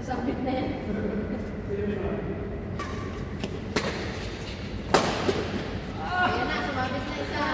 Sasabit na yan. Ayan na, sumabit na isa.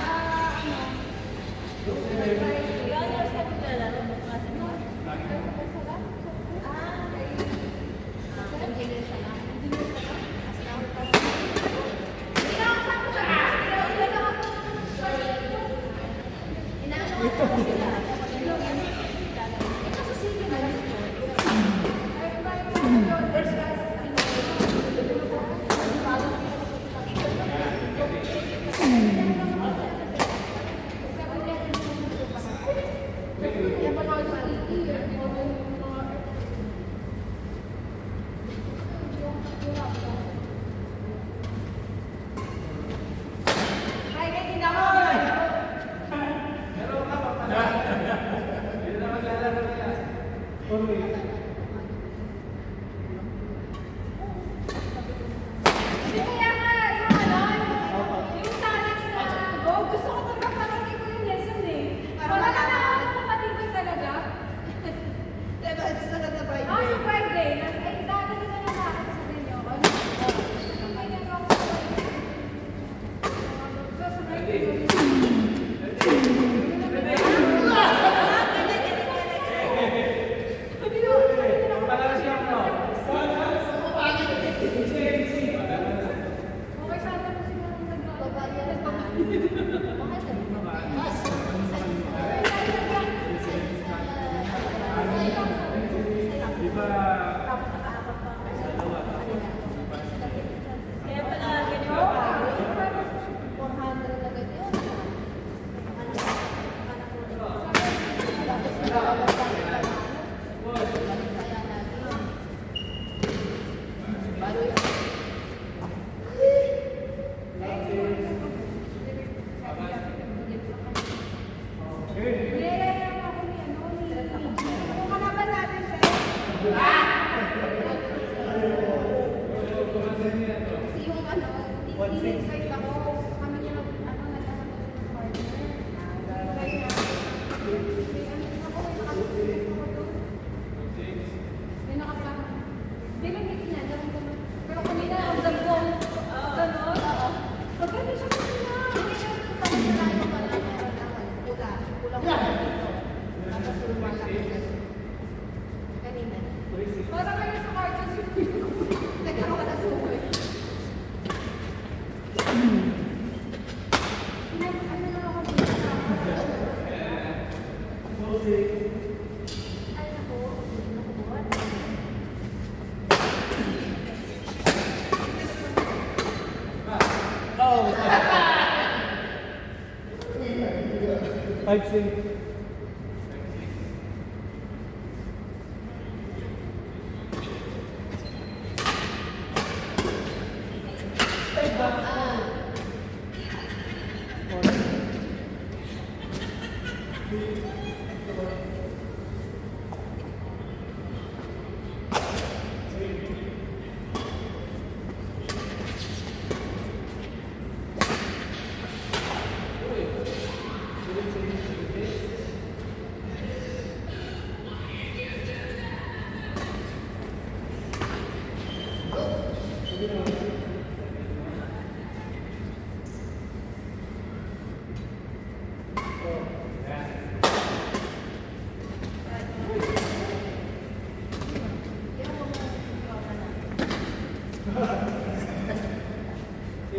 Type C.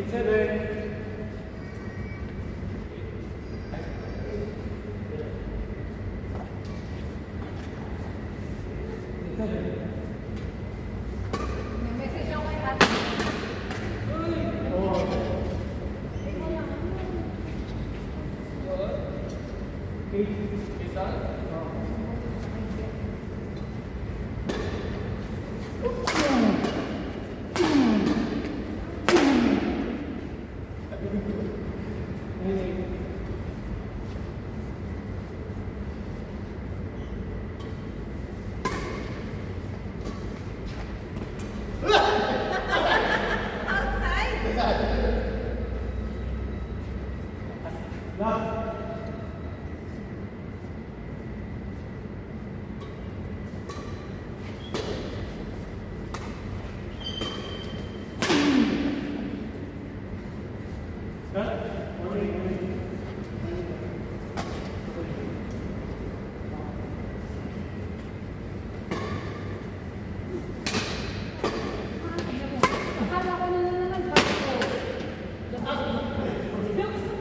7. May message ako kay ate. Akala ko na nalagpas ko. Gusto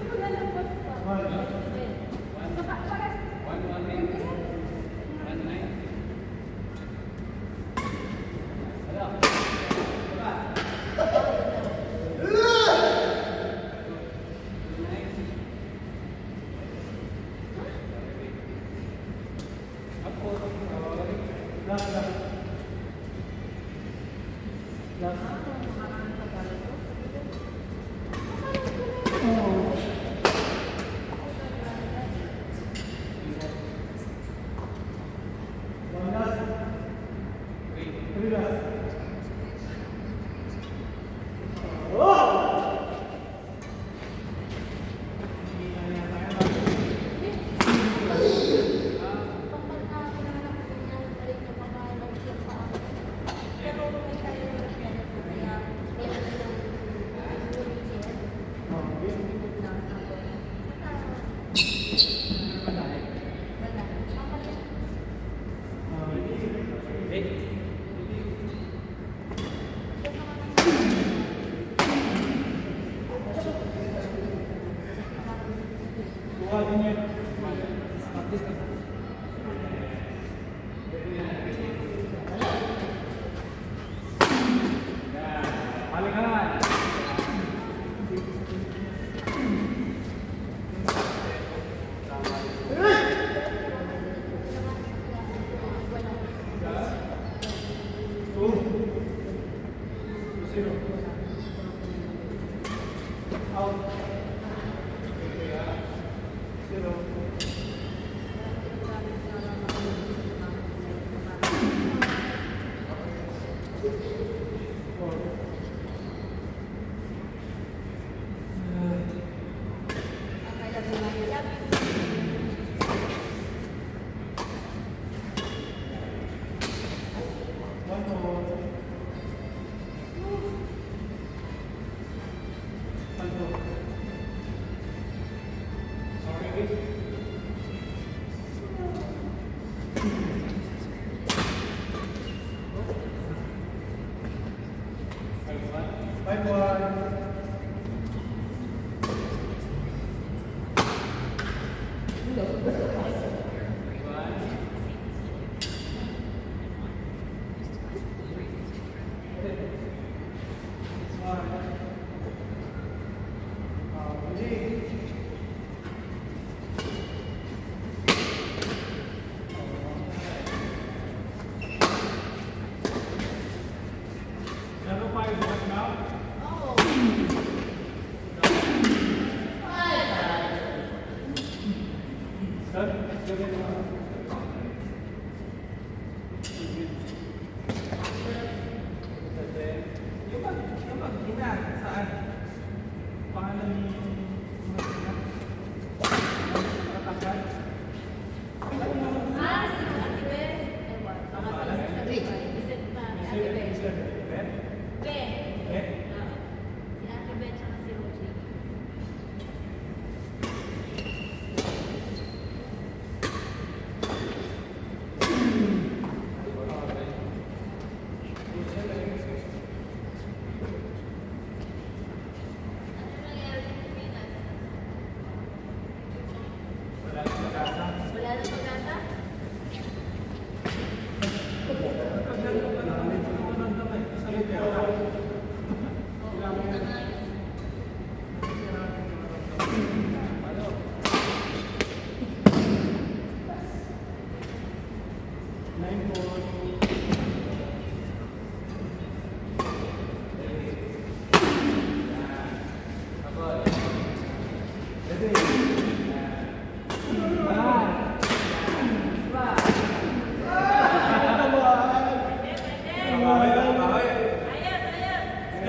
ko nalagpas pa.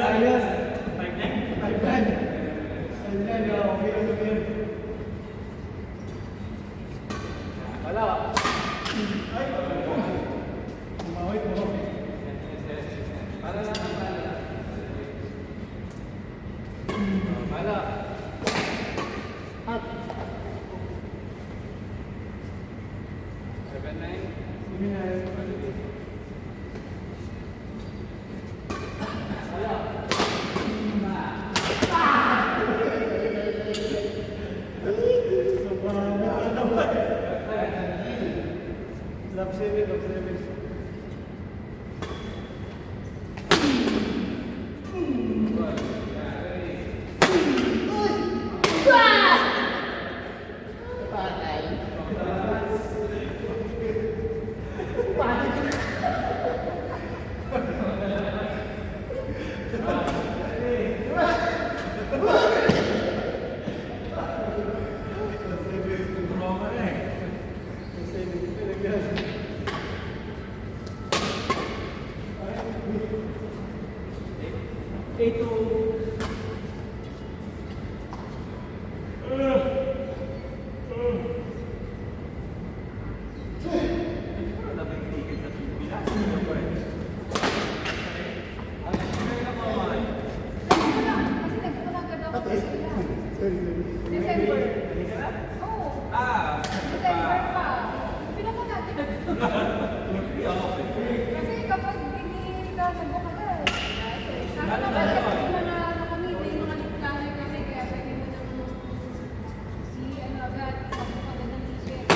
Ayos. Pipeline. Ayan, okay, okay. Wala. Ay, umawit mo. Wala. At. 7-9. Love 7, love 7. Kasi nagpunagan ako sa sila. December. Oo. December pa. Pinapunag. Kasi kapag hindi ka nagbuka ka, sana mabalik mo na nakamiti yung mga planner kasi kaya pwede mo nang ano agad, magbuka ng t-shirt.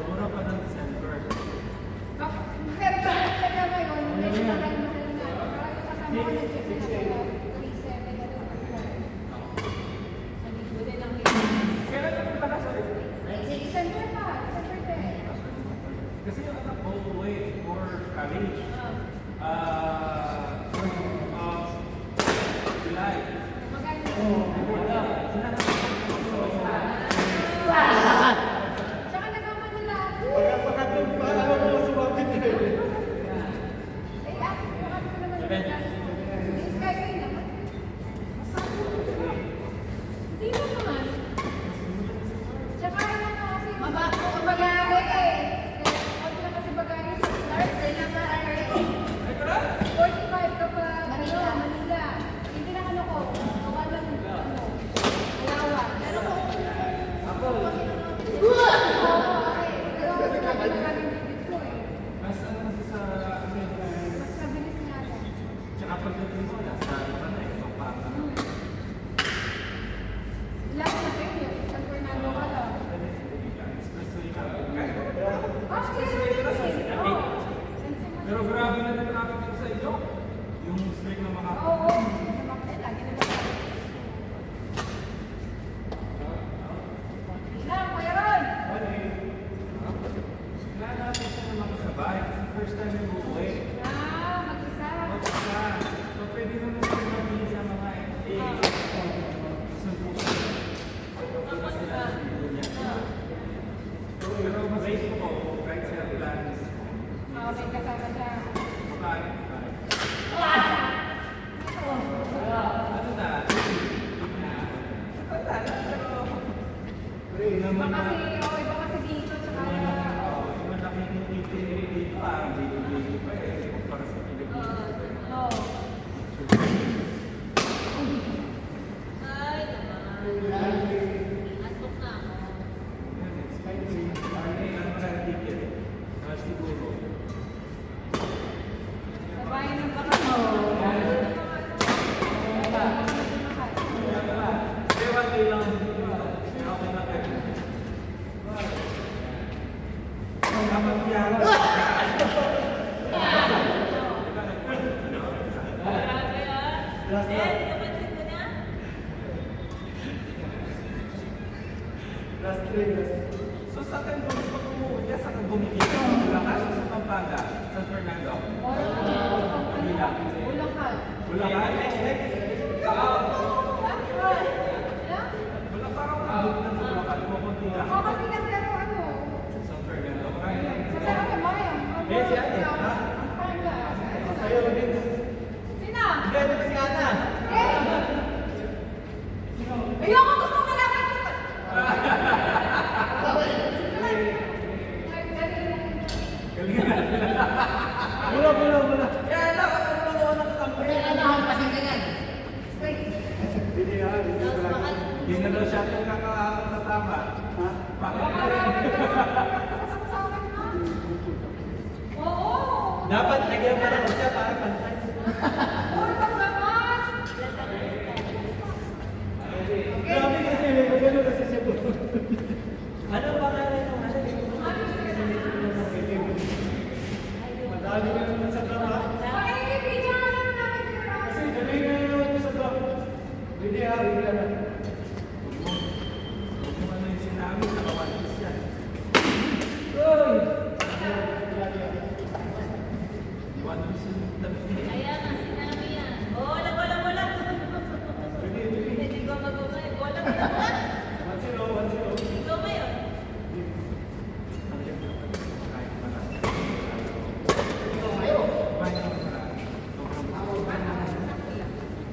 Mura pa ng December. Pero sa ngayon, medyo mahal na. Parang kasama ko ng check na kaya 3-7 na lang. Sa linggo din ang Kailan naman pala sa December pa, December 10. Kasi yung anak ko, wait for college. July. Wala. Tsaka nagawa nila. Alam mo, sumapit na yun. Eh, ako naman nila. Is Skyway naman. Hindi mo naman. Tsaka ano kasi yung bagay eh. Konti lang kasi bagay sa start. Kailan na 45 kapag Manila. Hindi na ano ko. Kawalan alawa. Pero kung oo, okay. Pero kasi maraming bibig ko eh. Mas ano kasi sa amin, Mas mabilis nga lang. tsaka pagdating mo, nasa ano ka na eh, so para. Lahat na sa inyo. San Fernando ka lang. Expressway ka. Kahit pero grabe na yung traffic dito sa inyo. Yung streak ng mga Oo. Lagi na lang. Ilang, Kuya Ron? Kailangan natin siya na makasabay. First time yung uuwi. Mag-isa. So pwede naman siya mabilis sa mga suntukan. Pero mas gusto ko kahit sila Pilates. May kasama siya. Babae. Ano na? Iba kasi dito, tsaka Yung nakikita parang video pa eh. Para sa Pilipinas. Oo. Siguro. Sabay ng baka mo. Kaya one day lang. Okay na kayo. Dapat yan. Last 3, last 3. So sa akin, kung pag umuwi, sa akin bumigil ka sa Bulacan o sa Pampanga, San Fernando. Bulacan. Wala ka, next. Wala pa akong abot na sa mga kalimukunti na. Makakatigas pero ano? Sa Fernando. Okay. Sa sarap yung mayang. Eh, si Ate, ha? Ayaw din. Sina? Hindi, ito pa si Ana. Ayoko, gusto ko malapit ko. Galingan natin. Wala. Kaya lang, ako naman ng kakampi. Hindi ha, hindi ko lang. Hindi na daw siya nakakatama. Ha? Bakit? Oo! Dapat lagyan pa lang siya para pantay. Uy, pagkakas! Grabe kasi, magano kasi siya po. Ano pangalan ng ano? Madali ka naman sa drama. Pakikipidyo na lang namin. Kasi galing na naman sa drama. Hindi ha, hindi na.